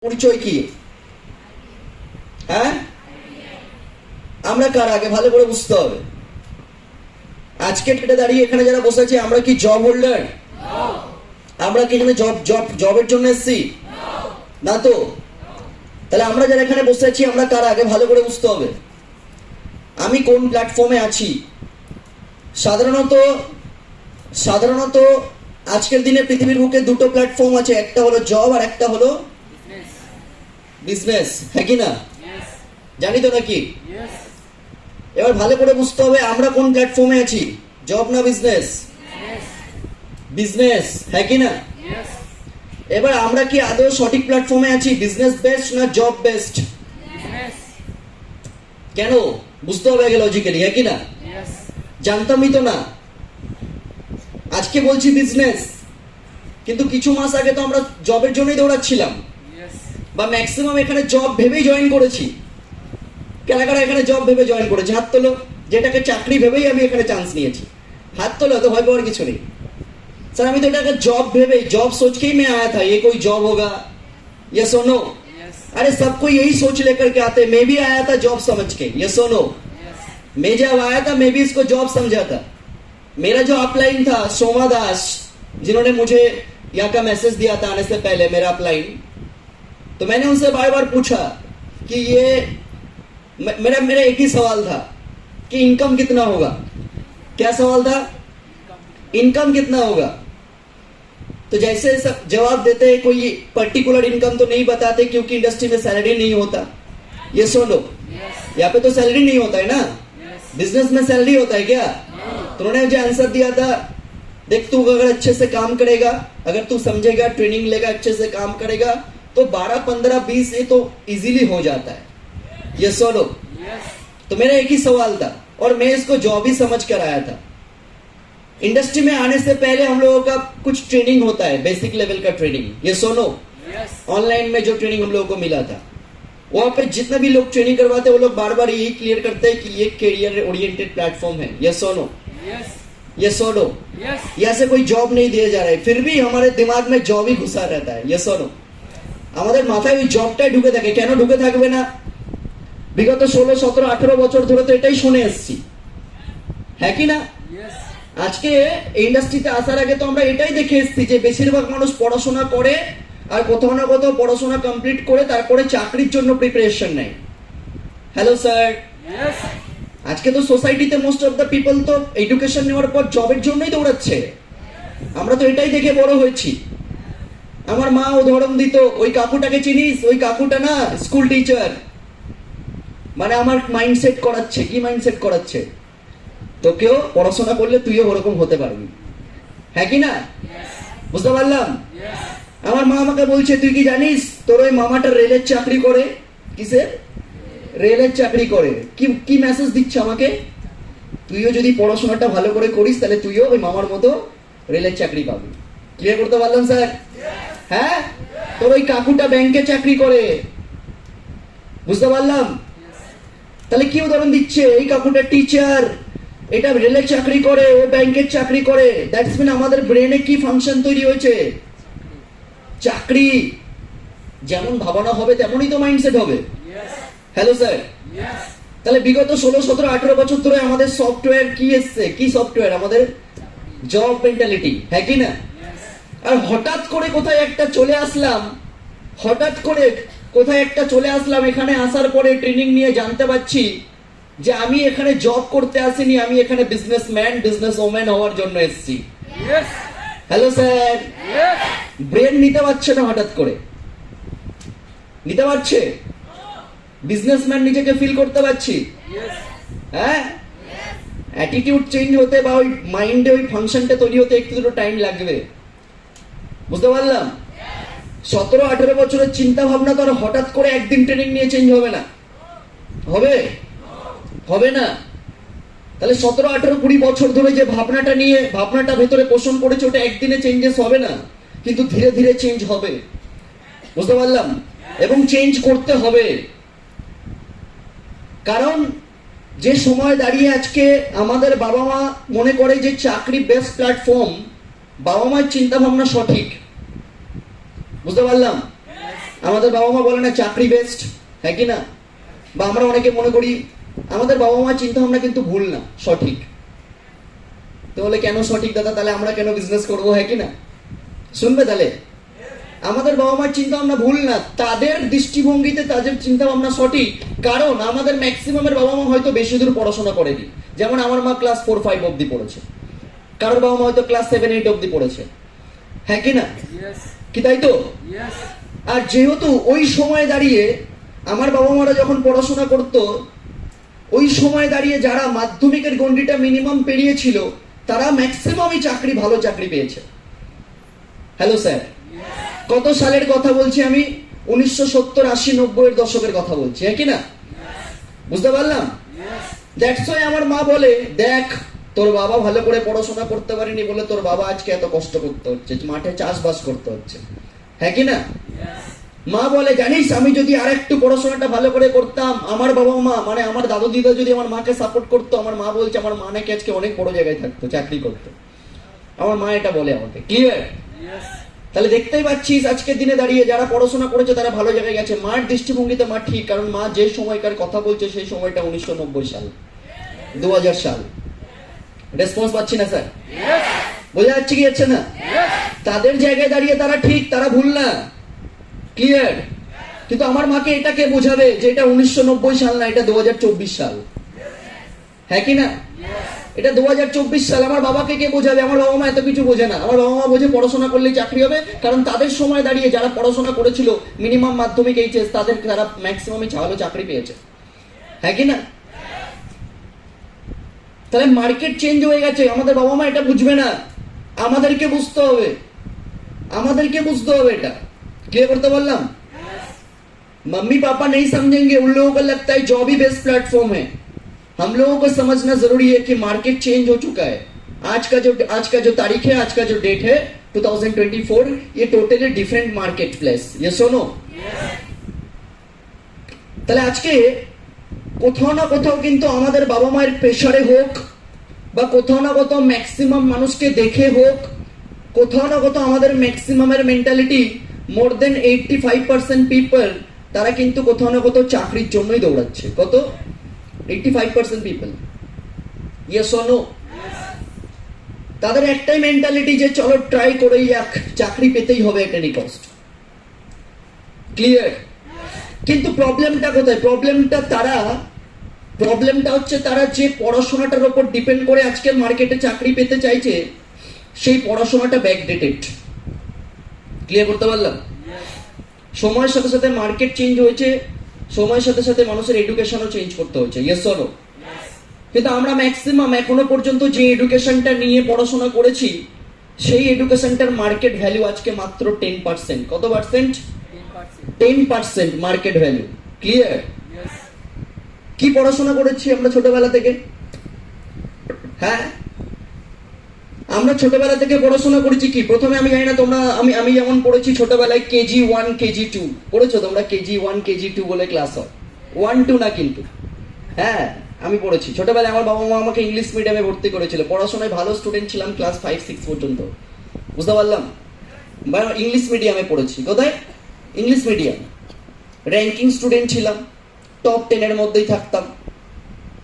পরিচয় কি? হ্যাঁ, আমরা কার আগে ভালো করে বুঝতে হবে। আজকে ডেটে দাঁড়িয়ে এখানে যারা বসে আছি আমরা কি জব হোল্ডার? আমরা কি এখানে জবের জন্য এসেছি? না তো। তাহলে আমরা যারা এখানে বসে আছি আমরা কার আগে ভালো করে বুঝতে হবে। আমি কোন প্ল্যাটফর্মে আছি। সাধারণত আজকের দিনে পৃথিবীর বুকে দুটো প্ল্যাটফর্ম আছে, একটা হলো জব আর একটা হলো বিজনেস, হ্যাঁ কি না? জানি তো নাকি? এবার ভালো করে বুঝতে হবে আমরা কোন প্ল্যাটফর্মে আছি, জব না বিজনেস? বিজনেস, হ্যাঁ কি না? এবার আমরা কি আদৌ সঠিক প্ল্যাটফর্মে আছি, বিজনেস বেস্ট না জব বেস্ট? কেন বুঝতে হবে আগে লজিক্যালি, হ্যাঁ কি না? জানতামই তো না, আজকে বলছি বিজনেস, কিন্তু কিছু মাস আগে তো আমরা জবের জন্যই দৌড়াচ্ছিলাম, বা ম্যাক্সিমাম এখানে জব ভেবেই জয়েন করেছি। কারা এখানে জব ভেবে জয়েন করেছে হাত তোলো, যেটাকে চাকরি ভেবেই আমি এখানে চান্স নিয়েছি, हाथ तो लो, तो भय पावर किछु नहीं सर। আমি তো এটাকে জব ভেবে जॉब सोच के ही मैं आया था, ये कोई जॉब होगा, यस और नो? अरे सबको यही सोच लेकर के आते, मैं भी आया था जॉब समझ के, यस और नो? मैं जब आया था मैं भी इसको जॉब समझा था। मेरा जो अपलाइन था सोमा दास, जिन्होंने मुझे यहाँ का मैसेज दिया था आने से पहले मेरा अपलाइन, तो मैंने उनसे बार बार पूछा कि ये मेरा एक ही सवाल था कि इनकम कितना होगा। क्या सवाल था? इनकम कितना होगा? तो जैसे सब जवाब देते हैं, कोई पर्टिकुलर इनकम तो नहीं बताते क्योंकि इंडस्ट्री में सैलरी नहीं होता, ये सुनो, यहाँ पे तो सैलरी नहीं होता है ना, बिजनेस में सैलरी होता है क्या? तो उन्होंने मुझे आंसर दिया था, देख तू अगर अच्छे से काम करेगा, अगर तू समझेगा, ट्रेनिंग लेगा, अच्छे से काम करेगा, तो 12, 15, 20 ये तो इजीली हो जाता है, ये सुनो। तो मेरा एक ही सवाल था और मैं इसको जॉब ही समझ कर आया था। इंडस्ट्री में आने से पहले हम लोगों का कुछ ट्रेनिंग होता है, बेसिक लेवल का ट्रेनिंग, ये सुनो। ऑनलाइन में जो ट्रेनिंग हम लोगों को मिला था, वहां पे जितने भी लोग ट्रेनिंग करवाते हैं वो लोग बार बार यही क्लियर करते हैं कि ये करियर ओरिएंटेड प्लेटफॉर्म है, ये सुनो, ये सुनो। यहाँ से कोई जॉब नहीं दिया जा रहा है, फिर भी हमारे दिमाग में जॉब ही घुसा रहता है, ये सुनो। আমাদের মাথায় ওই জবটাই ঢুকে থাকে। কেন ঢুকে থাকবে না? বিগত 16, 17, 18 বছর ধরে তো এটাই শুনে এসেছি, হ্যাঁ কি না? আজকে ইন্ডাস্ট্রিতে আসার আগে তো আমরা এটাই দেখে এসেছি যে বেশিরভাগ মানুষ পড়াশোনা করে আর কোথাও না কোথাও পড়াশোনা কমপ্লিট করে তারপরে চাকরির জন্য প্রিপারেশন নেয়। হ্যালো স্যার, আজকে তো সোসাইটিতে মোস্ট অফ দ্য পিপল তো এডুকেশন নেওয়ার পর জবের জন্যই দৌড়াচ্ছে। আমরা তো এটাই দেখে বড় হয়েছি। আমার মা উদাহরণ দিত, ওই কাকুটাকে চিনিস? ওই কাকুটা না স্কুল টিচার। মানে আমার মাইন্ডসেট করাচ্ছে, কি মাইন্ডসেট করাচ্ছে? তোকেও পড়াশোনা করলে তুইও ওরকম হতে পারবি, হ্যাঁ কি না? বুঝতে পারলাম? আমার মা আমাকে বলছে, তুই কি জানিস তোর ওই মামাটা রেলের চাকরি করে? কিসের? রেলের চাকরি করে। কি মেসেজ দিচ্ছে আমাকে? তুইও যদি পড়াশোনাটা ভালো করে করিস তাহলে তুইও ওই মামার মতো রেলের চাকরি পাবি। ক্লিয়ার করতে পারলাম স্যার? হ্যাঁ, তোর ওই কাকুটা ব্যাংকে চাকরি করে, বুঝতে পারলাম? তাহলে কি উদাহরণ দিচ্ছে? এই কাকুটা টিচার, এটা রেলের চাকরি করে, ও ব্যাংকের চাকরি করে। দ্যাটস মিন আমাদের ব্রেনে কি ফাংশন তৈরি হয়েছে? চাকরি যেমন ভাবনা হবে তেমনই তো মাইন্ডসেট হবে। হ্যালো স্যার, তাহলে বিগত 16, 17, 18 বছর ধরে আমাদের সফটওয়্যার কি এসছে? কি সফটওয়্যার? আমাদের জব মেন্টালিটি, হ্যাঁ কি না? আর হঠাৎ করে কোথায় একটা চলে আসলাম, এখানে আসার পরে ট্রেনিং নিয়ে জানতে পারছি যে আমি এখানে জব করতে আসিনি, আমি এখানে বিজনেসম্যান, বিজনেস ওম্যান হওয়ার জন্য এসেছি। হ্যালো স্যার, ব্রেন নিতে পারছে না, হঠাৎ করে নিতে পারছে? বিজনেসম্যান নিজেকে ফিল করতে পারছি, হ্যাঁ? অ্যাটিটিউড চেঞ্জ হতে বা ওই মাইন্ডে ওই ফাংশনটা তৈরি হতে একটু দুটো টাইম লাগবে, বুঝতে পারলাম? 17, 18 বছরের চিন্তা ভাবনা তো আর হঠাৎ করে একদিন ট্রেনিং নিয়ে চেঞ্জ হবে না, হবে না। তাহলে 17, 18, 20 বছর ধরে যে ভাবনাটা ভেতরে পোষণ করেছে ওটা একদিনে চেঞ্জেস হবে না, কিন্তু ধীরে ধীরে চেঞ্জ হবে, বুঝতে পারলাম? এবং চেঞ্জ করতে হবে। কারণ যে সময় দাঁড়িয়ে আজকে আমাদের বাবা মা মনে করে যে চাকরি বেস্ট প্ল্যাটফর্ম, বাবা মার চিন্তা ভাবনা সঠিক, বুঝতে পারলাম? আমাদের বাবা মা বলে না চাকরি বেস্ট, হ্যাঁ কি না? বা আমরা অনেকে মনে করি আমাদের বাবা মা চিন্তা ভাবনা কিন্তু ভুল না, সঠিক। তো বলে কেন সঠিক দাদা, তাহলে আমরা কেন বিজনেস করবো, হ্যাঁ কি না? শুনবে তাহলে, আমাদের বাবা মার চিন্তা ভাবনা ভুল না, তাদের দৃষ্টিভঙ্গিতে তাদের চিন্তা ভাবনা সঠিক। কারণ আমাদের ম্যাক্সিমামের বাবা মা হয়তো বেশি দূর পড়াশোনা করেনি। যেমন আমার মা ক্লাস 4-5 অব্দি পড়েছে, কারোর বাবা মা হয়তো ক্লাস 7-8 অব্দি পড়েছে, হ্যাঁ কি না? কি তাই তো? আর যেহেতু ওই সময় দাঁড়িয়ে আমার বাবা মারা যখন পড়াশোনা করতো, ওই সময় দাঁড়িয়ে যারা মাধ্যমিকের গন্ডিটা মিনিমাম পেরিয়েছিল তারা ম্যাক্সিমামই চাকরি, ভালো চাকরি পেয়েছে। হ্যালো স্যার, কত সালের কথা বলছি আমি? 1970, 80, 90 এর দশকের কথা বলছি, হ্যাঁ কি না? বুঝতে পারলাম? দ্যাটস ওয়াই আমার মা বলে, দেখ তোর বাবা ভালো করে পড়াশোনা করতে পারেনি বলে তোর বাবা আজকে এত কষ্ট করতে হচ্ছে, মাঠে চাষবাস করতে হচ্ছে, হ্যাঁ কি না? মা বলে, জানিস আমি যদি আর একটু পড়াশোনাটা ভালো করে করতাম, আমার বাবা মা মানে আমার দাদু দিদা যদি আমার মাকে সাপোর্ট করতো, আমার মা বলছে আমার মা নাকি আজকে অনেক বড় জায়গায় থাকতো, চাকরি করতো। আমার মা এটা বলে আমাকে, ক্লিয়ার? তাহলে দেখতেই পাচ্ছিস আজকের দিনে দাঁড়িয়ে যারা পড়াশোনা করেছে তারা ভালো জায়গায় গেছে। মার দৃষ্টিভঙ্গিতে মা ঠিক, কারণ মা যে সময়কার কথা বলছে সেই সময়টা 1990 সাল, 2000 সাল। রেসপন্স পাচ্ছি না স্যার? বোঝা যাচ্ছে কি যাচ্ছে না? তাদের জায়গায় দাঁড়িয়ে তারা ঠিক, তারা ভুল না, ক্লিয়ার? কিন্তু আমার মাকে এটাকে বোঝাবে যে এটা 1990 সাল না, এটা 2024 সাল, হ্যাঁ কি না? এটা 2024 সাল। আমার বাবাকে কে বোঝাবে? আমার বাবা মা এত কিছু বোঝে না। আমার বাবা মা বোঝে পড়াশোনা করলেই চাকরি হবে, কারণ তাদের সময় দাঁড়িয়ে যারা পড়াশোনা করেছিল মিনিমাম মাধ্যমিক এইচএস, তারা ম্যাক্সিমামে ভালো চাকরি পেয়েছে, হ্যাঁ কি না? তাহলে মার্কেট চেঞ্জ হয়ে গেছে। আমাদের বাবা মা এটা বুঝবে না, আমাদেরকে বুঝতে হবে, আমাদেরকে বুঝতে হবে। এটা ক্লিয়ার করতে বললাম? मम्मी पापा नहीं समझेंगे, उन लोगों को लगता है जॉब ही बेस्ट प्लेटफॉर्म है। हम लोगों को समझना जरूरी है कि मार्केट चेंज हो चुका है। आज का जो तारीख है, आज का जो डेट है 2024, ये टोटली डिफरेंट मार्केट प्लेस। ये सुनो, তাহলে আজকে কোথাও না কোথাও কিন্তু আমাদের বাবা মায়ের প্রেসারে হোক বা কোথাও না কোথাও ম্যাক্সিমাম মানুষকে দেখে হোক, কোথাও না কোথাও আমাদের ম্যাক্সিমামের মেন্টালিটি, মোর দেন 85% পিপল, তারা কিন্তু কোথাও না কোথাও চাকরির জন্যই দৌড়াচ্ছে। কত? 85% পিপল। Yes or no? তাদের একটাই মেন্টালিটি যে চলো ট্রাই করেই যাক, চাকরি পেতেই হবে এট এনি কস্ট, ক্লিয়ার? কিন্তু প্রবলেমটা কোথায়? প্রবলেমটা হচ্ছে তারা যে পড়াশোনাটার উপর ডিপেন্ড করে আজকের মার্কেটে চাকরি পেতে চাইছে, সেই পড়াশোনাটা ব্যাকডেটেড। ক্লিয়ার করতে পারলাম? সময়ের সাথে সাথে মার্কেট চেঞ্জ হয়েছে, সময়ের সাথে সাথে মানুষের এডুকেশনও চেঞ্জ করতে হয়েছে, ইয়েস অর নো? কিন্তু আমরা ম্যাক্সিমাম এখনো পর্যন্ত যে এডুকেশনটা নিয়ে পড়াশোনা করেছি, সেই এডুকেশনটার মার্কেট ভ্যালু আজকে মাত্র 10%। কত পার্সেন্ট? 10% market value, clear? কি পড়াশোনা করেছি আমরা ছোটবেলা থেকে? হ্যাঁ, আমরা ছোটবেলা থেকে পড়াশোনা করেছি কি? প্রথমে আমি জানি না তোমরা, আমি যেমন পড়েছি ছোটবেলায় KG 1 KG 2 পড়েছো তোমরা? KG 1 KG 2 বলে ক্লাস হয়, 1-2 না কিন্তু। হ্যাঁ, আমি পড়েছি ছোটবেলায়। আমার বাবা মা আমাকে ইংলিশ মিডিয়ামে ভর্তি করেছিল, পড়াশোনায় ভালো স্টুডেন্ট ছিলাম ক্লাস 5-6 পর্যন্ত, বুঝতে পারলাম? ইংলিশ মিডিয়ামে পড়েছি। কোথায়? English medium. র্যাঙ্কিং স্টুডেন্ট ছিলাম, টপ 10 এর মধ্যেই থাকতাম।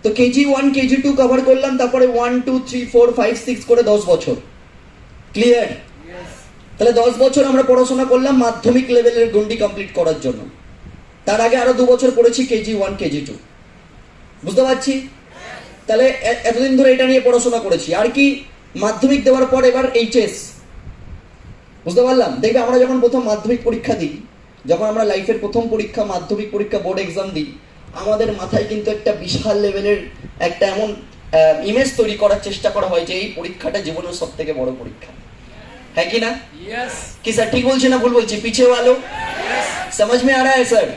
তো KG 1 KG 2 কভার করলাম, তারপরে 1 2 3 4 5 6 করে 10 বছর, ক্লিয়ার? তাহলে 10 বছর আমরা পড়াশোনা করলাম মাধ্যমিক লেভেলের গন্ডি কমপ্লিট করার জন্য। তার আগে আরো 2 বছর পড়েছি KG 1 KG 2, বুঝতে পারছি? তাহলে এতদিন ধরে এটা নিয়ে পড়াশোনা করেছি। আর কি? মাধ্যমিক দেওয়ার পর এবার এইচএস, বুঝতে পারলাম? দেখবে আমরা যখন প্রথম মাধ্যমিক পরীক্ষা দিই, যখন আমরা লাইফের প্রথম পরীক্ষা মাধ্যমিক পরীক্ষা বোর্ড এক্সাম দিই, আমাদের মাথায় কিন্তু একটা বিশাল লেভেলের একটা এমন ইমেজ তৈরি করার চেষ্টা করা হয় যে এই পরীক্ষাটা জীবনের সব থেকে বড় পরীক্ষা, है कि ना? कि सर ठीक बोल ना भूल बोल? पीछे वालों समझ में आ रहा है सर?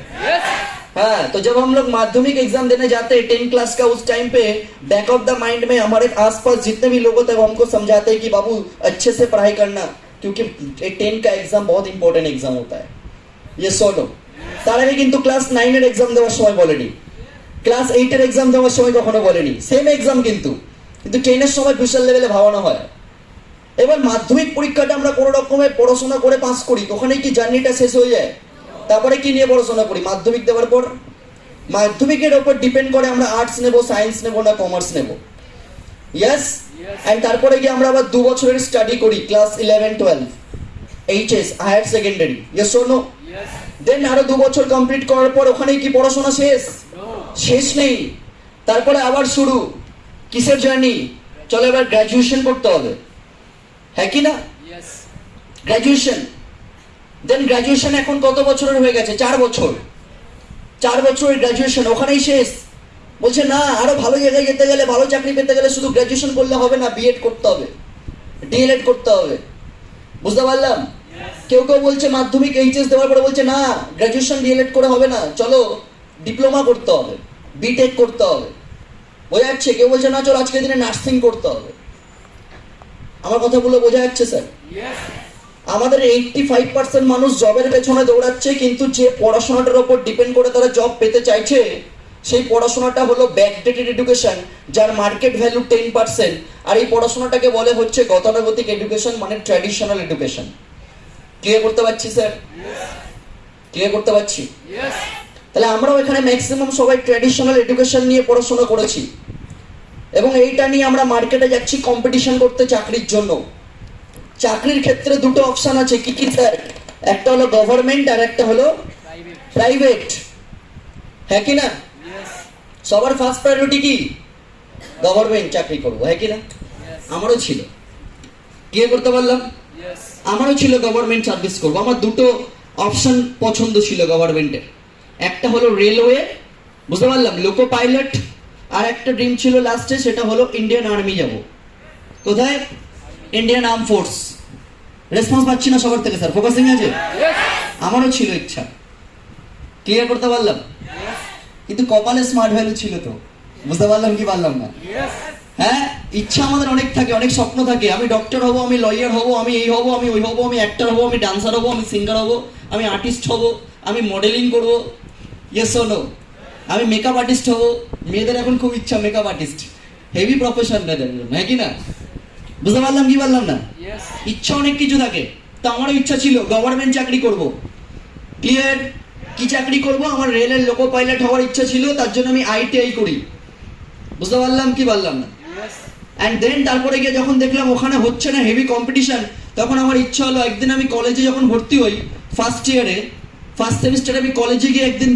हाँ, तो जब हम लोग माध्यमिक एग्जाम देने जाते हैं 10 क्लास का, उस टाइम पे बैक ऑफ द माइंड में हमारे आसपास जितने भी लोग होते हैं वो हमको समझाते हैं कि बाबू अच्छे से पढ़ाई करना, क्योंकि 10 का एग्जाम बहुत इंपॉर्टेंट एग्जाम होता है। ये सोलो তার আগে কিন্তু ক্লাস 9 এর এক্সাম দেওয়ার সময় বলেনি, ক্লাস 8 এর এক্সাম দেওয়ার সময় কখনো বলেনি, সেম এক্সাম কিন্তু 10 এর সময় বিশাল লেভেলে ভাবানো হয়। এবার মাধ্যমিক পরীক্ষাটা আমরা কোনো রকমের পড়াশোনা করে পাস করি, ওখানেই কি জার্নিটা শেষ হয়ে যায়? তারপরে কি নিয়ে পড়াশোনা করি মাধ্যমিক দেওয়ার পর? মাধ্যমিকের ওপর ডিপেন্ড করে আমরা আর্টস নেব, সায়েন্স নেব না কমার্স নেব। ইয়েস। এন্ড তারপরে গিয়ে আমরা আবার 2 বছরের স্টাডি করি, class 11 12 HS higher secondary. Yes or no? Then আরো 2 বছর কমপ্লিট করার পর ওখানে কি পড়াশোনা শেষ? শেষ নেই। তারপরে আবার শুরু কিসের জার্নি? চলো এবার গ্রাজুয়েশন করতে হবে, হ্যাঁ কি না? গ্রাজুয়েশন। দেন গ্রাজুয়েশন এখন কত বছরের হয়ে গেছে? 4 বছর। 4 বছরের গ্রাজুয়েশন ওখানেই শেষ? বলছে না, আরো ভালো জায়গায় যেতে গেলে, ভালো চাকরি পেতে গেলে শুধু গ্রাজুয়েশন করলে হবে না, বিএড করতে হবে, ডিএলএড করতে হবে। বুঝতে পারলাম? কেউ কেউ বলছে মাধ্যমিক এইচএস দেওয়ার পরে বলছে না, গ্রাজুয়েশন ডিএলএড করে হবে না, চলো ডিপ্লোমা করতে হবে, বিটেক করতে হবে। বোঝা যাচ্ছে? কেউ বলছে না, চলো আজকের দিনে নার্সিং করতে হবে। আমার কথাগুলো বোঝা যাচ্ছে স্যার? আমাদের 85% মানুষ জবের পেছনে দৌড়াচ্ছে, কিন্তু যে পড়াশোনাটার উপর ডিপেন্ড করে তারা জব পেতে চাইছে সেই পড়াশোনাটা হলো ব্যাকডেটেড এডুকেশন, যার মার্কেট ভ্যালু 10%। আর এই পড়াশোনাটাকে বলে হচ্ছে গতানুগতিক এডুকেশন, মানে ট্র্যাডিশনাল এডুকেশন। ক্লিয়ার করতে পারছি স্যার? ক্লিয়ার করতে পারছি? তাহলে আমরাও এখানে ম্যাক্সিমাম সবাই ট্র্যাডিশনাল এডুকেশন নিয়ে পড়াশোনা করেছি, এবং এইটা নিয়ে আমরা মার্কেটে যাচ্ছি কম্পিটিশন করতে চাকরির জন্য। চাকরির ক্ষেত্রে দুটো অপশন আছে, কি কি স্যার? একটা হলো গভর্নমেন্ট আর একটা হলো প্রাইভেট, হ্যাঁ কি না? সবার ফার্স্ট প্রায়োরিটি কি? গভর্নমেন্ট চাকরি করবো, হ্যাঁ কি না? আমারও ছিল। ক্লিয়ার করতে পারলাম? আমারও ছিল গভর্নমেন্ট সার্ভিস করবো। আমার দুটো অপশন পছন্দ ছিল গভর্নমেন্টের। একটা হলো রেলওয়ে, বুঝতে পারলাম, লোকো পাইলট। আর একটা ড্রিম ছিল লাস্টে, সেটা হলো ইন্ডিয়ান আর্মি যাব। কোথায়? Indian arm force. রেসপন্স পাচ্ছি না সবার থেকে স্যার, ফোকাসিং আছে? আমারও ছিল ইচ্ছা। ক্লিয়ার করতে পারলাম? কিন্তু কপালে স্মার্ট ভ্যালু ছিল তো, বুঝতে পারলাম কি পারলাম না? হ্যাঁ, ইচ্ছা আমাদের অনেক থাকে, অনেক স্বপ্ন থাকে। আমি ডক্টর হব, আমি লয়ার হব, আমি এই হব, আমি ওই হব, আমি অ্যাক্টর হব, আমি ডান্সার হব, আমি সিঙ্গার হব, আমি আর্টিস্ট হব, আমি মডেলিং করব। Yes or no? আমি মেকআপ আর্টিস্ট হব। মেয়েদের এখন খুব ইচ্ছা মেকআপ আর্টিস্ট, হেভি প্রফেশন মেয়েদের জন্য, হ্যাঁ কি না? বুঝতে পারলাম কি পারলাম না? ইচ্ছা অনেক কিছু থাকে। তো আমারও ইচ্ছা ছিল গভর্নমেন্ট চাকরি করব। ক্লিয়ার? কি চাকরি করব? আমার রেলের লোকো পাইলট হওয়ার ইচ্ছা ছিল, তার জন্য আমি আইটিআই করি। বুঝতে পারলাম কি পারলাম না? অ্যান্ড দেন তারপরে গিয়ে যখন দেখলাম ওখানে হচ্ছে না, হেভি কম্পিটিশন, তখন আমার ইচ্ছা হলো একদিন আমি কলেজে যখন ভর্তি হই, ফার্স্ট ইয়ারে, ফার্স্ট সেমিস্টারে, আমি কলেজে গিয়ে একদিন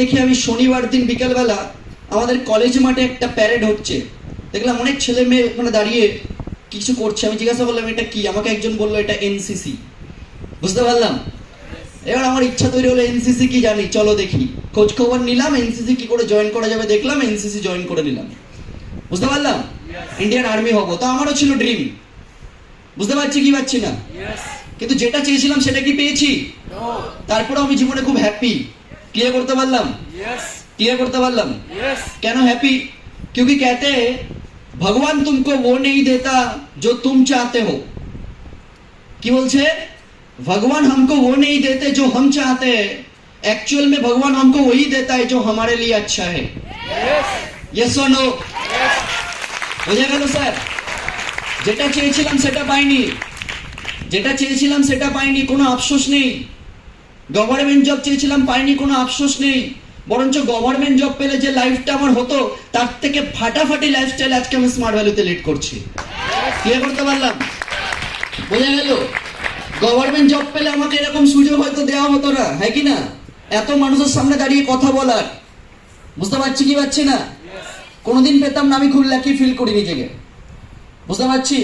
দেখি আমি শনিবার দিন বিকালবেলা আমাদের কলেজ মাঠে একটা প্যারেড হচ্ছে। দেখলাম অনেক ছেলে মেয়ে ওখানে দাঁড়িয়ে কিছু করছে। আমি জিজ্ঞাসা করলাম এটা কি? আমাকে একজন বললো এটা এনসিসি। বুঝতে পারলাম? এবার আমার ইচ্ছা তৈরি হলো এনসিসি কি জানি, চলো দেখি। খোঁজ খবর নিলাম এনসিসি কি করে জয়েন করা যাবে, দেখলাম এনসিসি জয়েন করে নিলাম। বুঝতে পারলাম? ইন্ডিয়ান আর্মি হবো। তো আমারও ছিল ড্রিম। বুঝতে পারছি কি পাচ্ছি না? কিন্তু যেটা চেয়েছিলাম সেটা কি পেয়েছি? তারপরেও আমি জীবনে খুব হ্যাপি। ক্লিয়ার করতে পারলাম? क्लियर करते पारलाम? क्या हैप्पी? क्योंकि कहते हैं भगवान तुमको वो नहीं देता जो तुम चाहते हो। कि बोलছে भगवान हमको वो नहीं देते जो हम चाहते हैं, एक्चुअल में भगवान हमको वही देता है जो हमारे लिए अच्छा है। यस और नो? বুঝে গেল স্যার? যেটা চেয়েছিলাম সেটা পাইনি, যেটা চেয়েছিলাম সেটা পাইনি, কোনো আফসোস নেই। গভর্নমেন্ট জব চেয়েছিলাম পাইনি, কোনো আফসোস নেই। বরঞ্চ গভর্নমেন্ট জব পেলে যে লাইফটা আমার হতো তার থেকে ফাটাফাটি লাইফস্টাইল আজকে আমি স্মার্ট ভ্যালুতে লিড করছি। ক্লিয়ার করতে পারলাম? বোঝা গেল? গভর্নমেন্ট জব পেলে আমাকে এরকম সুযোগ হয়তো দেওয়া হতো না, হ্যাঁ কি না? এত মানুষের সামনে দাঁড়িয়ে কথা বলার। বুঝতে পারছি কি পাচ্ছি না? কোনোদিন পেতাম না, আমি খুব লাকি ফিল করি নিজেকে। বুঝতে পারছি?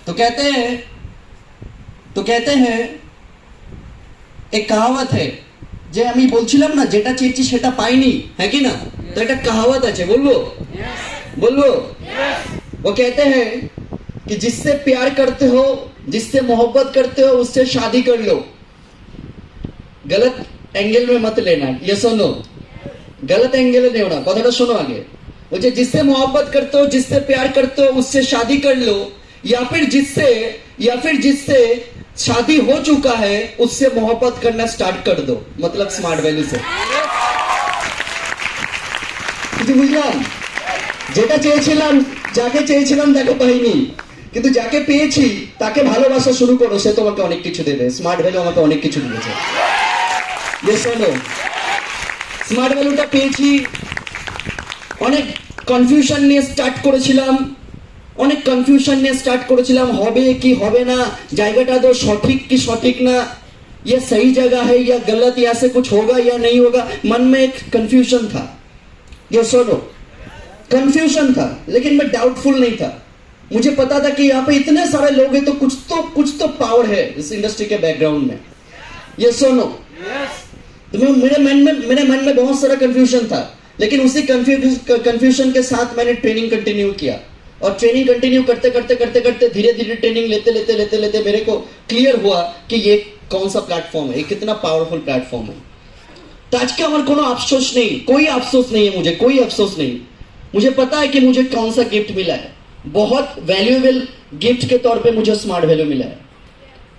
তো कहते हैं एक कहावत है যে আমি বলছিলাম না যেটা চেয়েছি সেটা পাইনি, হ্যাঁ কি না? তো এটা कहावत আছে, বলবো? बोलो। वो कहते हैं कि जिससे प्यार करते हो, जिससे मोहब्बत करते हो, उससे शादी कर लो। गलत एंगल में मत लेना। ये सुनो, गलत एंगल में लेना। কথাটা শোনো আগে। बोलते जिससे मोहब्बत करते हो, जिससे प्यार करते हो, उससे शादी कर लो, या फिर जिससे शादी हो चुका है उससे मोहब्बत करना स्टार्ट कर दो। मतलब स्मार्ट वैल्यू से বুঝলাম? যেটা চেয়েছিলাম, যাকে চেয়েছিলাম তাকে পাইনি, কিন্তু যাকে পেয়েছি তাকে ভালোবাসা শুরু করো, সে তোমাকে অনেক কিছু দেবে। স্মার্ট ভ্যালু আমাকে অনেক কিছু দিয়েছে। স্মার্ট ভ্যালুটা পেয়েছি, অনেক কনফিউশন নিয়ে স্টার্ট করেছিলাম, হবে কি হবে না, জায়গাটা তো সঠিক কি সঠিক না, ये सही जगह है या गलत, या से कुछ होगा या नहीं होगा, मन में एक कंफ्यूजन था। ये सुनो, कंफ्यूजन था, लेकिन मैं डाउटफुल नहीं था। मुझे पता था कि यहाँ पे इतने सारे लोग हैं, तो कुछ तो पावर है इस इंडस्ट्री के बैकग्राउंड में। ये सुनो, तो मेरे मन में बहुत सारा कंफ्यूजन था, लेकिन उसी कंफ्यूजन के साथ मैंने ट्रेनिंग कंटिन्यू किया, और ट्रेनिंग कंटिन्यू करते करते धीरे धीरे ट्रेनिंग लेते मेरे को क्लियर हुआ कि ये कौन सा प्लेटफॉर्म है, ये कितना पावरफुल प्लेटफॉर्म है। तो आज के हमारे कोनो अफसोस नहीं, कोई अफसोस नहीं है मुझे, कोई अफसोस नहीं। मुझे पता है कि मुझे कौन सा गिफ्ट मिला है, बहुत वैल्यूएबल गिफ्ट के तौर पे मुझे स्मार्ट वैल्यू मिला है।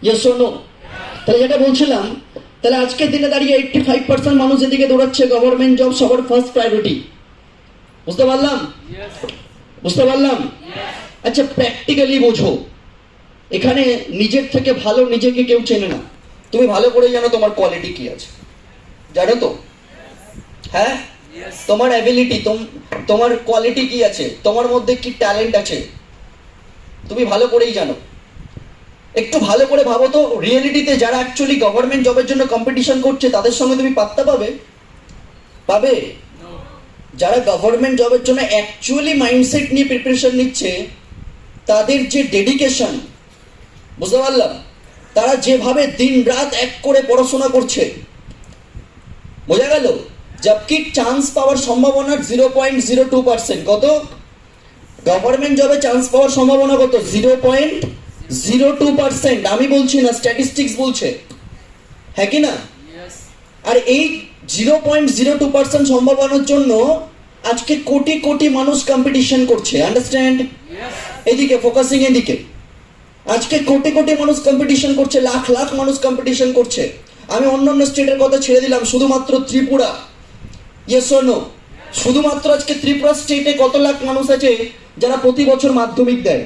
ये सुनो, তাহলে যেটা বলছিলাম, তাহলে আজকের দিনে দাঁড়িয়ে 85% মানুষ এদিকে দৌড়াচ্ছে গভর্নমেন্ট জব সবার ফার্স্ট প্রায়োরিটি। বুঝতে পারলাম? আচ্ছা, প্র্যাকটিক্যালি বোঝো, এখানে নিজের থেকে ভালো নিজেকে কেউ চেনে না। তুমি ভালো করে জানো তোমার কোয়ালিটি কি আছে, জানো তো? হ্যাঁ, তোমার অ্যাবিলিটি, তোমার কোয়ালিটি কি আছে, তোমার মধ্যে কি ট্যালেন্ট আছে, তুমি ভালো করেই জানো। একটু ভালো করে ভাবো তো, রিয়েলিটিতে যারা অ্যাকচুয়ালি গভর্নমেন্ট জবের জন্য কম্পিটিশন করছে তাদের সঙ্গে তুমি পাত্তা পাবে? যারা গভর্নমেন্ট জবের জন্য অ্যাকচুয়ালি মাইন্ডসেট নিয়ে প্রিপারেশন নিচ্ছে, তাদের যে ডেডিকেশন, বুঝতে পারলাম, তারা যেভাবে দিন রাত এক করে পড়াশোনা করছে, বোঝা গেল। জবকি চান্স পাওয়ার সম্ভাবনা 0.02%। কত? গভর্নমেন্ট জবে চান্স পাওয়ার সম্ভাবনা কত? 0.02%। আমি বলছি না, স্ট্যাটিস্টিক্স বলছে, হ্যাঁ কি না? আর এই 0.02% সম্ভাবনার জন্য আজকে কোটি কোটি মানুষ কম্পিটিশন করছে। আন্ডারস্ট্যান্ড? এদিকে ফোকাসিং, এদিকে আজকে কোটি কোটি মানুষ কম্পিটিশন করছে, লাখ লাখ মানুষ কম্পিটিশন করছে। আমি অন্যান্য স্টেটের কথা ছেড়ে দিলাম, শুধুমাত্র ত্রিপুরা, ইয়েস অর নো, শুধুমাত্র আজকে ত্রিপুরা স্টেটে কত লাখ মানুষ আছে যারা প্রতি বছর মাধ্যমিক দেয়,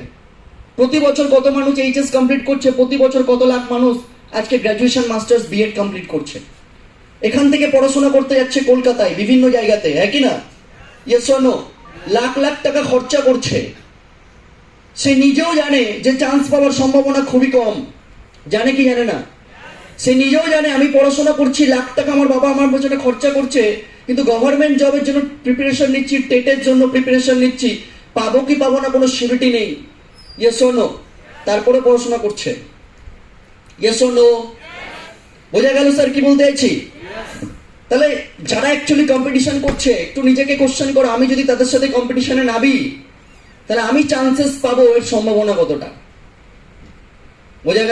প্রতি বছর কত মানুষ এইচএস কমপ্লিট করছে, প্রতি বছর কত লাখ মানুষ আজকে গ্র্যাজুয়েশন, মাস্টার্স, বিএড কমপ্লিট করছে। এখান থেকে পড়াশোনা করতে যাচ্ছে কলকাতায়, বিভিন্ন জায়গাতে, হ্যাঁ কি না? Yes or no, lakh lakh টাকা খরচা করছে। সে নিজেও জানে যে চান্স পাওয়ার সম্ভাবনা খুবই কম, জানে কি জানে না? সে নিজেও জানে আমি পড়াশোনা করছি, লাখ টাকা আমার বাবা আমার পেছনে খরচা করছে, কিন্তু গভর্নমেন্ট জবের জন্য প্রিপারেশন নিচ্ছি, টেটের জন্য প্রিপারেশন নিচ্ছি, পাবো কি পাবো না কোনো সিউরিটি নেই। ইয়েস অর নো, তারপরে পড়াশোনা করছে। ইয়েস অর নো, বোঝা গেল স্যার কি বলতে চাইছি? তাহলে যারা অ্যাকচুয়ালি কম্পিটিশন করছে, একটু নিজেকে কোশ্চেন করো, আমি যদি তাদের সাথে কম্পিটিশনে নামি, তাহলে আমি চান্সেস পাবো, এর সম্ভাবনা কতটা? বোঝা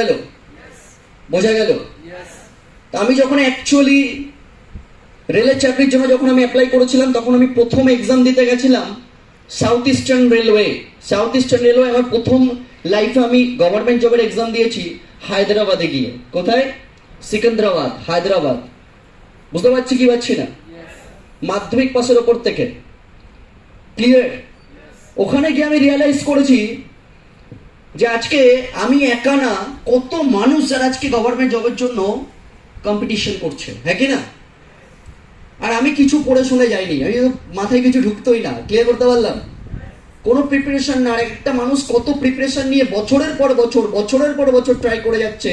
গেল? আমি যখন অ্যাকচুয়ালি রেলের চাকরির জন্য যখন আমি অ্যাপ্লাই করেছিলাম, তখন আমি প্রথম এক্সাম দিতে গেছিলাম সাউথ ইস্টার্ন রেলওয়ে। আমার প্রথম লাইফে আমি গভর্নমেন্ট জবের এক্সাম দিয়েছি হায়দ্রাবাদে গিয়ে। কোথায়? সিকান্দ্রাবাদ, হায়দ্রাবাদ। বুঝতে পারছি কি পাচ্ছি না? মাধ্যমিক পাসের ওপর থেকে, ক্লিয়ার? ওখানে গিয়ে আমি রিয়ালাইজ করেছি যে আজকে আমি একা না, কত মানুষ যারা আজকে গভর্নমেন্ট জবের জন্য কম্পিটিশন করছে, হ্যাঁ কি না? আর আমি কিছু পড়ে শুনে যাইনি, আমি মাথায় কিছু ঢুকতোই না। ক্লিয়ার করতে পারলাম? কোনো প্রিপারেশন না। আর একটা মানুষ কত প্রিপারেশন নিয়ে বছরের পর বছর ট্রাই করে যাচ্ছে,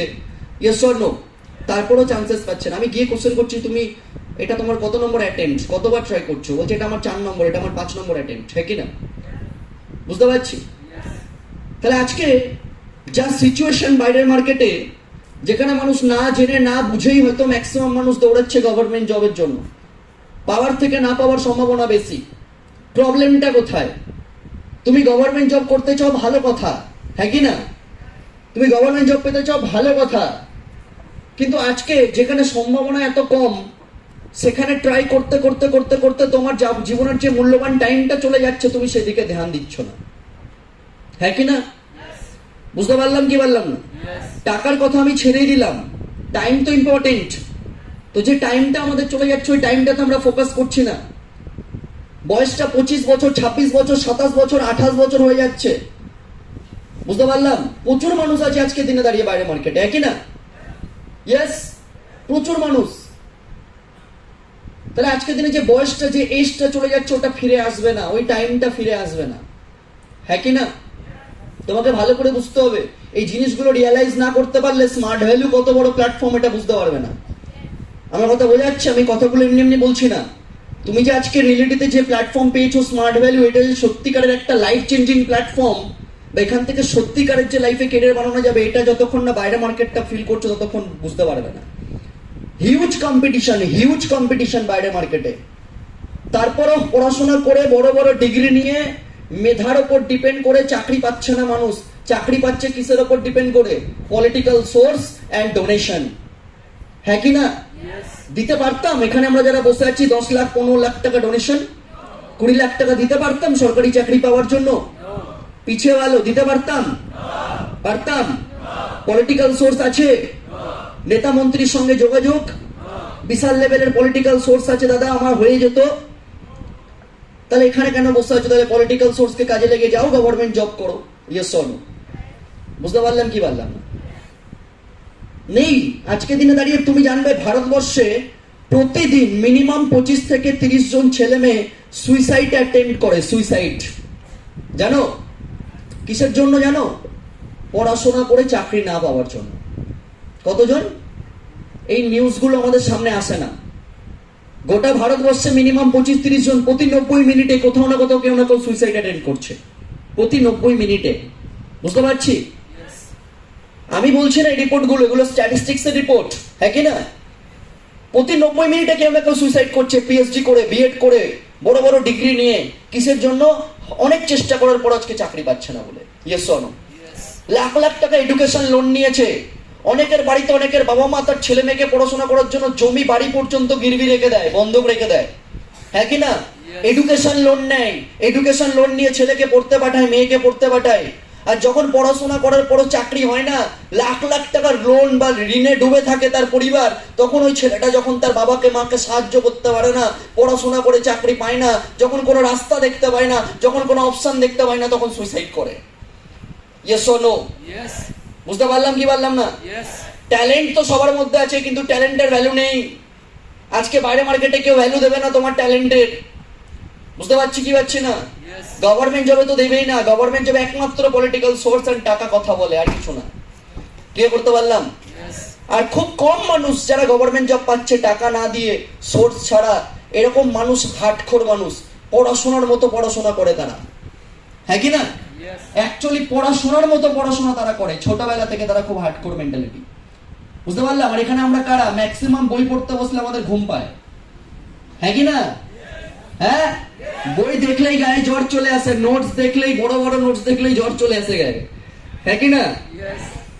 ইয়েস অর নো, তারপরেও চান্সেস পাচ্ছে না। আমি গিয়ে কোশ্চেন করছি, তুমি এটা তোমার কত নম্বর অ্যাটেম্পট, কতবার ট্রাই করছো? বলছে এটা আমার 4 নম্বর, এটা আমার 5 নম্বর অ্যাটেম্পট, হ্যাঁ কি না? বুঝতে পারছি? তাহলে আজকে যা সিচুয়েশন বাইরের মার্কেটে, যেখানে মানুষ না জেনে না বুঝেই হয়তো ম্যাক্সিমাম মানুষ দৌড়াচ্ছে গভর্নমেন্ট জবের জন্য, পাওয়ার থেকে না পাওয়ার সম্ভাবনা বেশি। প্রবলেমটা কোথায়? তুমি গভর্নমেন্ট জব করতে চাও, ভালো কথা, হ্যাঁ কি না? তুমি গভর্নমেন্ট জব পেতে চাও, ভালো কথা, কিন্তু আজকে যেখানে সম্ভাবনা এত কম, সেখানে ট্রাই করতে করতে করতে করতে তোমার জীবনের যে মূল্যবান টাইমটা চলে যাচ্ছে, তুমি সেদিকে ধ্যান দিচ্ছ না, হ্যাঁ কি না? বুঝতে পারলাম কি পারলাম না? টাকার কথা আমি ছেড়েই দিলাম, টাইম তো ইম্পর্টেন্ট। তো যে টাইমটা আমাদের চলে যাচ্ছে, ওই টাইমটাতে আমরা ফোকাস করছি না। বয়সটা 25 বছর, 26 বছর, 27 বছর, 28 বছর হয়ে যাচ্ছে। বুঝতে পারলাম? প্রচুর মানুষ আছে আজকে দিনে দাঁড়িয়ে বাইরে মার্কেটে, একই না? ইয়েস, প্রচুর মানুষ। তাহলে আজকের দিনে যে বয়সটা, যে এজটা চলে যাচ্ছে, ওটা ফিরে আসবে না, ওই টাইমটা ফিরে আসবে না, হ্যাঁ কি না? তোমাকে ভালো করে বুঝতে হবে। এই জিনিসগুলো রিয়ালাইজ না করতে পারলে স্মার্ট ভ্যালু কত বড় প্ল্যাটফর্ম এটা বুঝতে পারবে না। আমার কথা বোঝা যাচ্ছে? আমি কথাগুলো এমনি এমনি বলছি না। তুমি যে আজকে রিয়েলিটিতে যে প্ল্যাটফর্ম পেয়েছো স্মার্ট ভ্যালু, এটা যে সত্যিকারের একটা লাইফ চেঞ্জিং প্ল্যাটফর্ম, বা এখান থেকে সত্যিকারের যে লাইফে কেরিয়ার বানানো যাবে, এটা যতক্ষণ না বাইরে মার্কেটটা ফিল করছো ততক্ষণ বুঝতে পারবে না। হিউজ কম্পিটিশন বাইরে মার্কেটে। তারপরেও পড়াশোনা করে বড় বড় ডিগ্রি নিয়ে মেধার ওপর ডিপেন্ড করে চাকরি পাচ্ছে না মানুষ। চাকরি পাচ্ছে কিসের ওপর ডিপেন্ড করে? পলিটিক্যাল সোর্স অ্যান্ড ডোনেশন, হ্যাঁ কি না? দিতে পারতাম এখানে আমরা যারা বসে আছি 10 লাখ 15 লাখ টাকা ডোনেশন, 20 লাখ টাকা দিতে পারতাম সরকারি চাকরি পাওয়ার জন্য? পিছিয়ে গেল, দিতে পারতাম? পারতাম? পলিটিক্যাল সোর্স আছে, নেতা মন্ত্রীর সঙ্গে যোগাযোগ, বিশাল লেভেলের পলিটিক্যাল সোর্স আছে, দাদা আমার হয়ে যেত। তাহলে এখানে কেন বসে আছো? তাহলে পলিটিক্যাল সোর্সকে কাজে লেগে যাও, গভর্নমেন্ট জব করো। Yes or no? বুঝতে পারলাম কি পারলাম না? নেই। আজকে দিনে দাঁড়িয়ে তুমি জানবে ভারতবর্ষে প্রতিদিন মিনিমাম 25 থেকে 30 জন ছেলে মেয়ে সুইসাইড অ্যাটেম্প্ট করে। সুইসাইড জানো কিসের জন্য? জানো? পড়াশোনা করে চাকরি না পাওয়ার জন্য। কতজন? এই নিউজগুলো আমাদের সামনে আসে না। গোটা ভারতবর্ষে মিনিমাম 25-30 জন প্রতি 90 মিনিটে কোথাও না কোথাও কেউ না কেউ সুইসাইড অ্যাটেম্প করছে, প্রতি 90 মিনিটে। বুঝতে পারছি? আমি বলছি না এই রিপোর্টগুলো, এগুলো স্ট্যাটিস্টিক্স এর রিপোর্ট, হ্যাঁ কি না? প্রতি 90 মিনিটে কেউ না কেউ সুইসাইড করছে, পিএইচডি করে, বিএড করে, বড় বড় ডিগ্রি নিয়ে। কিসের জন্য? অনেক চেষ্টা করার পর আজকে চাকরি পাচ্ছে না বলে। Yes or no? Lakh lakh টাকা এডুকেশন লোন নিয়েছে, অনেকের বাড়িতে অনেকের বাবা মা তার ছেলে মেয়েকে পড়াশোনা করার জন্য জমি বাড়ি পর্যন্ত গিরবি রেখে দেয়, বন্ধক রেখে দেয়, হ্যাঁ কি না? এডুকেশন লোন নেয়, এডুকেশন লোন নিয়ে ছেলেকে পড়তে পাঠায়, মেয়েকে পড়তে পাঠায়। আর যখন পড়াশোনা করার পরও চাকরি হয় না, লাখ লাখ টাকার লোন বা ঋণে ডুবে থাকে তার পরিবার, তখন ওই ছেলেটা যখন তার বাবাকে মাকে সাহায্য করতে পারে না, পড়াশোনা করে চাকরি পায় না, যখন কোনো রাস্তা দেখতে পায় না, যখন কোনো অপশন দেখতে পায় না, তখন সুইসাইড করে। Yes or no? বুঝতে পারলাম কি পারলাম না? ট্যালেন্ট তো সবার মধ্যে আছে, কিন্তু ট্যালেন্টের ভ্যালু নেই। আজকে বাইরে মার্কেটে কেউ ভ্যালু দেবে না তোমার ট্যালেন্টের। বুঝতে পারছি কি পাচ্ছি না? গভর্নমেন্ট জবে তো দেবেই না। গভর্নমেন্ট জবে একমাত্র পলিটিক্যাল সোর্স এন্ড টাকা কথা বলে, আর কিছু না। ক্লিয়ার করতে পারলাম? আর খুব কম মানুষ যারা গভর্নমেন্ট জব পাচ্ছে টাকা না দিয়ে, সোর্স ছাড়া। এরকম মানুষ হার্ডকোর মানুষ, পড়াশোনার মতো পড়াশোনা করে তারা, হ্যাঁ কি না? অ্যাকচুয়ালি পড়াশোনার মতো পড়াশোনা তারা করে, ছোটবেলা থেকে তারা খুব হার্ডকোর মেন্টালিটি। বুঝতে পারলাম? আর এখানে আমরা কারা? ম্যাক্সিমাম বই পড়তে বসলে আমাদের ঘুম পায়, হ্যাঁ কি না? হ্যাঁ, বই দেখলেই গায়ে জ্বর চলে আসে, নোটস দেখলেই, বড় বড় নোটস দেখলেই জ্বর চলে আসে গায়ে, হ্যাঁ কি না?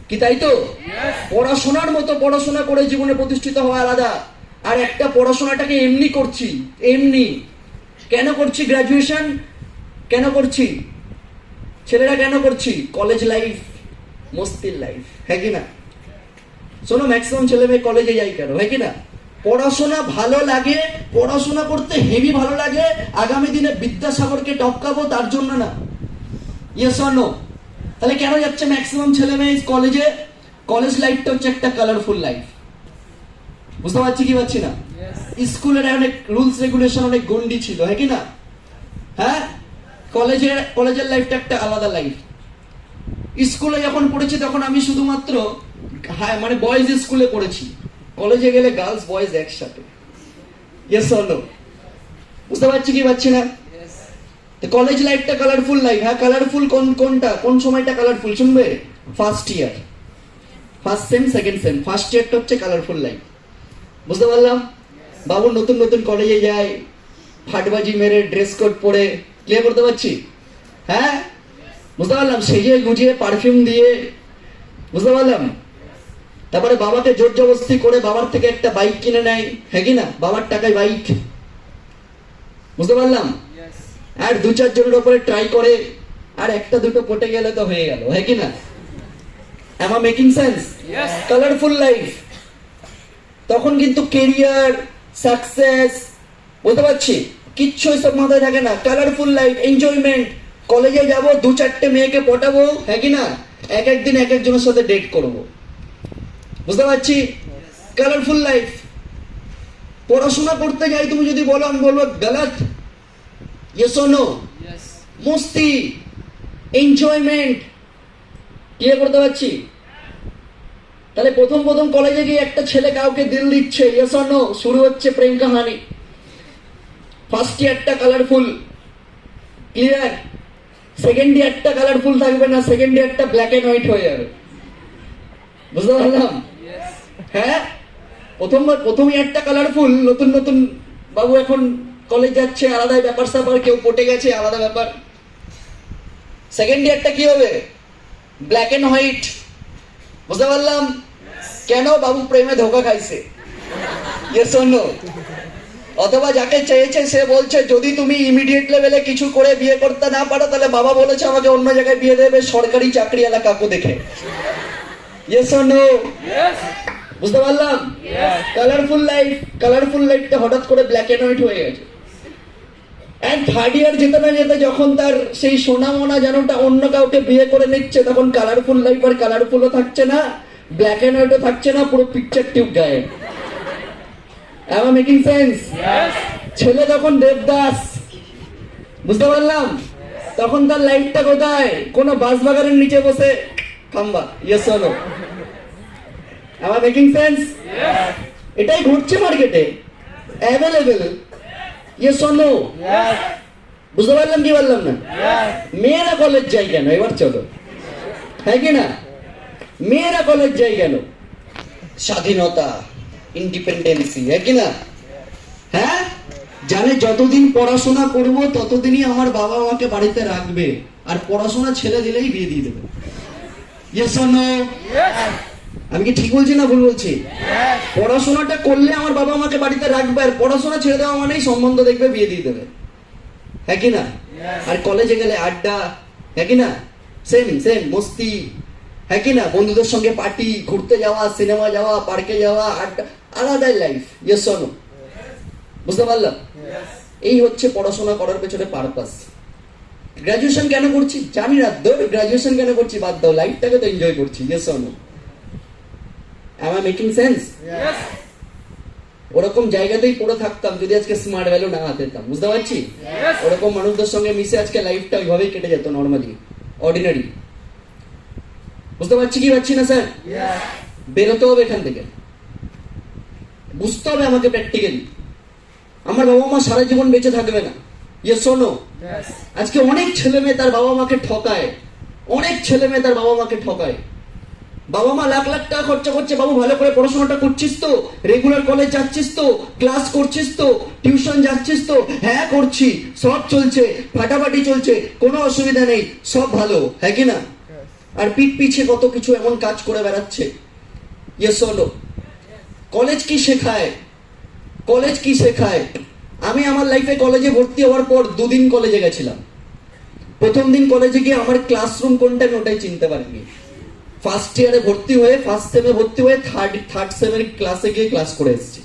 কি তাই তো? পড়াশোনার মতো পড়াশোনা করে জীবনে প্রতিষ্ঠিত হওয়া আলাদা, আর একটা পড়াশোনাটাকে এমনি করছি। এমনি কেন করছি? গ্রাজুয়েশন কেন করছি? ছেলেরা কেন করছি? কলেজ লাইফ, মস্তির লাইফ, হ্যাঁ কি না? শোনো, ম্যাক্সিমাম ছেলে মেয়ে কলেজে যাই কেন, হ্যাঁ কি না? পড়াশোনা ভালো লাগে, পড়াশোনা করতে হেভি ভালো লাগে, আগামী দিনে বিদ্যাসাগরকে টপকাবো তার জন্য না। Yes or no? তাহলে কেন যাচ্ছে ম্যাক্সিমাম ছেলে মেয়ে কলেজে? কলেজ লাইফটা হচ্ছে একটা কালারফুল লাইফ। বুঝতে পারছি কি পাচ্ছি না? স্কুলের অনেক রুলস রেগুলেশন, অনেক গন্ডি ছিল, হ্যাঁ কি না? হ্যাঁ, কলেজের লাইফটা একটা আলাদা লাইফ। স্কুলে যখন পড়েছি তখন আমি শুধুমাত্র মানে বয়েজ স্কুলে পড়েছি, কলেজে গেলে গার্লস বয়েজ একসাথে। Yes or no? বুঝতে পারছি কি পাচ্ছি না? কলেজ লাইফটা কালারফুল লাইফ। হ্যাঁ, কালারফুল কোনটা, কোন সময়টা কালারফুল শুনবে? First year, first sem, second sem, first ইয়ারটা হচ্ছে কালারফুল লাইফ। বুঝতে পারলাম? বাবু নতুন নতুন কলেজে যায়, ফাটবাজি মেরে, ড্রেস কোড পরে, ক্লিয়ার করতে পারছি? হ্যাঁ, বুঝতে পারলাম? সেজে গুজিয়ে, পারফিউম দিয়ে, বুঝতে পারলাম? তারপরে বাবাকে জোর জবরদস্তি করে বাবার থেকে একটা বাইক কিনে নেয়, হ্যাঁ কি না? বাবার টাকায় বাইক, বুঝতে পারলাম? আর 2-4 জনের উপরে ট্রাই করে, আর একটা দুটো পটে গেলে তো হয়ে গেল, হ্যাঁ কি না? Am I making sense? Colourful life. তখন কিন্তু কেরিয়ার, সাকসেস, বুঝতে পারছি, কিচ্ছু এসব মাথায় থাকে না। কালারফুল লাইফ, এনজয়মেন্ট, কলেজে যাব, 2-4টে মেয়েকে পটাবো, হ্যাঁ কি না, এক একদিন এক একজনের সাথে ডেট করব। বুঝতে পারছি? Colourful life. পড়াশোনা করতে যাই, তুমি যদি বলো, আমি বলবো গলত। Yes or no? মস্তি, এনজয়মেন্ট, ক্লিয়ার করতে পারছি? তাহলে প্রথম প্রথম কলেজে গিয়ে একটা ছেলে কাউকে দিল দিচ্ছে, ইয়েস অর নো, শুরু হচ্ছে প্রেম কাহানি। ফার্স্ট ইয়ারটা কালারফুল, ক্লিয়ার। সেকেন্ড ইয়ারটা কালারফুল থাকবে না, সেকেন্ড ইয়ারটা ব্ল্যাক এন্ড হোয়াইট হয়ে যাবে। বুঝতে পারলাম? হ্যাঁ, প্রথম ইয়ারটা কালারফুল, নতুন নতুন বাবু এখন কলেজ যাচ্ছে, আলাদা ব্যাপার স্যাপার, কেউ পটে গেছে, আলাদা ব্যাপার। সেকেন্ড ইয়ারটা কি হবে? Black and white. বুঝতে পারলাম? কেন? বাবু প্রেমে ধোকা খাইছে, ইয়েস অর নো? অথবা যাকে চেয়েছে সে বলছে যদি তুমি ইমিডিয়েট লেভেলে কিছু করে বিয়ে করতে না পারো, তাহলে বাবা বলেছে আমাকে অন্য জায়গায় বিয়ে দেবে, সরকারি চাকরিওয়ালা কাকু দেখে। Yes or no? বুঝতে পারলাম? কালারফুল লাইফ, কালারফুল লাইফটা হঠাৎ করে ব্ল্যাক এন্ড হোয়াইট হয়ে গেছে। এন্ড থার্ড ইয়ার যেতে না যেতে যখন তার সেই সোনা মোনা যেনটা অন্য কাউকে বিয়ে করে নিচ্ছে, তখন কালারফুল লাইফ আর কালারফুলও থাকছে না, ব্ল্যাক এন্ড হোয়াইটও থাকছে না, পুরো পিকচার টিউব গায়ে। Am I making sense? ছেলে তখন দেবদাস। বুঝতে পারলাম? তখন তার লাইফটা কোথায়? কোন বাস বাগানের নিচে বসে খাম্বা। Yes or no? Am I making sense? এটাই ঘটছে মার্কেটে, অ্যাভেলেবেল। Yes or no? বুঝতে পারলাম কি বললাম না? মেয়েরা কলেজ যায় কেন? এবার চলো, হ্যাঁ কি না? মেয়েরা কলেজ যায় কেন? স্বাধীনতা, ইন্ডিপেন্ডেন্সি, হ্যাঁ কি না? হ্যাঁ, জানে যতদিন পড়াশোনা করব ততদিনই আমার বাবা আমাকে বাড়িতে রাখবে, আর পড়াশোনা ছেড়ে দিলেই বিয়ে দিয়ে দেবে। Yes or no? আমি কি ঠিক বলছি না ভুল বলছি? পড়াশোনাটা করলে আমার বাবা আমাকে বাড়িতে রাখবে, আর পড়াশোনা ছেড়ে দেওয়া মানেই সম্বন্ধ দেখবে, বিয়ে দিয়ে দেবে, হ্যাঁ কি না? আর কলেজে গেলে আড্ডা, হ্যাঁ কি না? সেম সেম মস্তি, হ্যাঁ কি না? বন্ধুদের সঙ্গে পার্টি, ঘুরতে যাওয়া, সিনেমা যাওয়া, পার্কে যাওয়া, আড্ডা, আলাদাই লাইফ। Yes or no? বুঝতে পারলাম? এই হচ্ছে পড়াশোনা করার পেছনে পারপাস। গ্রাজুয়েশন কেন করছি জানি না, গ্রাজুয়েশন কেন করছি বাদ দাও, লাইফটাকে তো এনজয় করছি। Yes or no? Am I making sense? ওরকম জায়গাতেই পড়ে থাকতাম যদি আজকে স্মার্ট ভ্যালু না পেতাম। বুঝতে পারছি? ওরকম মানুষদের সঙ্গে মিশে আজকে লাইফটা ওইভাবেই কেটে যেত, নর্মালি, অর্ডিনারি। বুঝতে পারছি কি পারছি না স্যার? বেরোতে হবে এখান থেকে, বুঝতে হবে আমাকে প্র্যাকটিক্যালি। আমার বাবা মা সারা জীবন বেঁচে থাকবে না। Yes or no? আজকে অনেক ছেলে মেয়ে তার বাবা মাকে ঠকায়, অনেক ছেলে মেয়ে তার বাবা মাকে ঠকায়। বাবা মা লাখ লাখ টাকা খরচা করছে, বাবু ভালো করে পড়াশোনাটা করছিস তো, রেগুলার কলেজ যাচ্ছিস তো, ক্লাস করছিস তো, টিউশন যাচ্ছিস তো? হ্যাঁ করছি, সব চলছে, ফাটাফাটি চলছে, কোনো অসুবিধা নেই, সব ভালো, হ্যাঁ কি না? আর পিঠ পিছে কত কিছু এমন কাজ করে বেড়াচ্ছে। Yes or no? কলেজ কি শেখায়? কলেজ কি শেখায়? আমি আমার লাইফে কলেজে ভর্তি হওয়ার পর 2 দিন কলেজে গেছিলাম। প্রথম দিন কলেজে গিয়ে আমার ক্লাসরুম কোনটা আমি ওটাই চিনতে পারিনি। ফার্স্ট ইয়ারে ভর্তি হয়ে, ফার্স্ট সেমে ভর্তি হয়ে, থার্ড সেমের ক্লাসে গিয়ে ক্লাস করে এসেছি।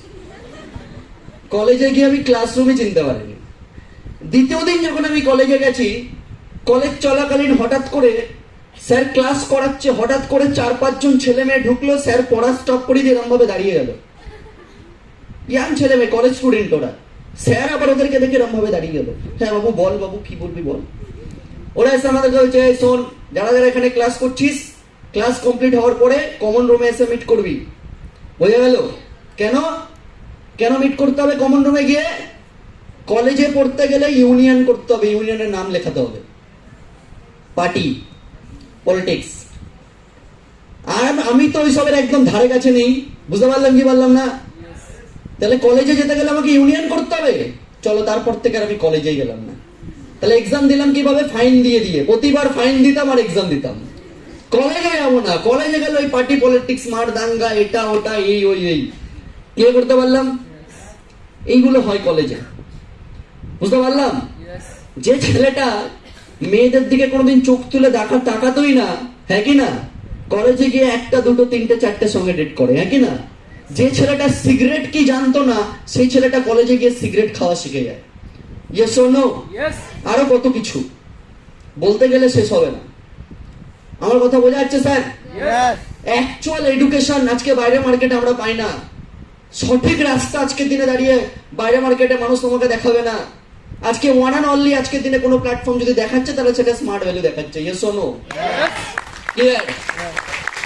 কলেজে গিয়ে আমি ক্লাসরুমই চিনতে পারিনি। দ্বিতীয় দিন যখন আমি কলেজে গেছি, কলেজ চলাকালীন হঠাৎ করে স্যার ক্লাস করাচ্ছে, হঠাৎ করে 4-5 জন ছেলে মেয়ে ঢুকলো, স্যার পড়া স্টপ করে দিয়ে এরকম ভাবে দাঁড়িয়ে গেল। ইয়াং ছেলে মেয়ে, কলেজ স্টুডেন্ট ওরা। স্যার আবার ওদেরকে দেখে এরকম ভাবে দাঁড়িয়ে গেল। হ্যাঁ বাবু বল, বাবু কি বলবি বল। ওরা এসে আমাদেরকে বলছে, শোন, যারা যারা এখানে ক্লাস করছিস, ক্লাস কমপ্লিট হওয়ার পরে কমন রুমে এসে মিট করবি। বোঝা গেল? কেন কেন মিট করতে হবে কমন রুমে গিয়ে? কলেজে পড়তে গেলে ইউনিয়ন করতে হবে, ইউনিয়নের নাম লেখাতে হবে, পার্টি, পলিটিক্স। আর আমি তো ওইসবের একদম ধারে কাছে নেই। বুঝতে পারলাম কি পারলাম না? তাহলে কলেজে যেতে গেলে আমাকে ইউনিয়ন করতে হবে। চলো, তারপর থেকে আর আমি কলেজেই গেলাম না। তাহলে এক্সাম দিলাম কিভাবে? ফাইন দিয়ে দিয়ে, প্রতিবার ফাইন দিতাম আর এক্সাম দিতাম। কলেজে যাবো না, কলেজে গেলে ওই পার্টি পলিটিক্স, মার দাঙ্গা, এটা ওটা, এই ওই এই। ক্লিয়ার করতে পারলাম? এইগুলো হয় কলেজে। বুঝতে পারলাম? যে ছেলেটা মেয়েদের দিকে কোনোদিন চোখ তুলে তাকাতোই না, হ্যাঁ কি না, কলেজে গিয়ে 1টা 2টো 3টে 4টের সঙ্গে ডেট করে, হ্যাঁ কি না? যে ছেলেটা সিগারেট কি জানতো না, সেই ছেলেটা কলেজে গিয়ে সিগারেট খাওয়া শিখে যায়। Yes or no? আরো কত কিছু। বলতে গেলে শেষ হবে না। আমার কথা বোঝা যাচ্ছে স্যার? অ্যাকচুয়াল এডুকেশন আজকে বাইরে মার্কেটে আমরা পাই না। সঠিক রাস্তা আজকের দিনে দাঁড়িয়ে বাইরে মার্কেটে মানুষ তোমাকে দেখাবে না। আজকে ওয়ান অ্যান্ড অনলি আজকের দিনে কোনো প্ল্যাটফর্ম যদি দেখাচ্ছে তাহলে সেটা স্মার্ট ভ্যালু দেখাচ্ছে। Yes or no? ক্লিয়ার?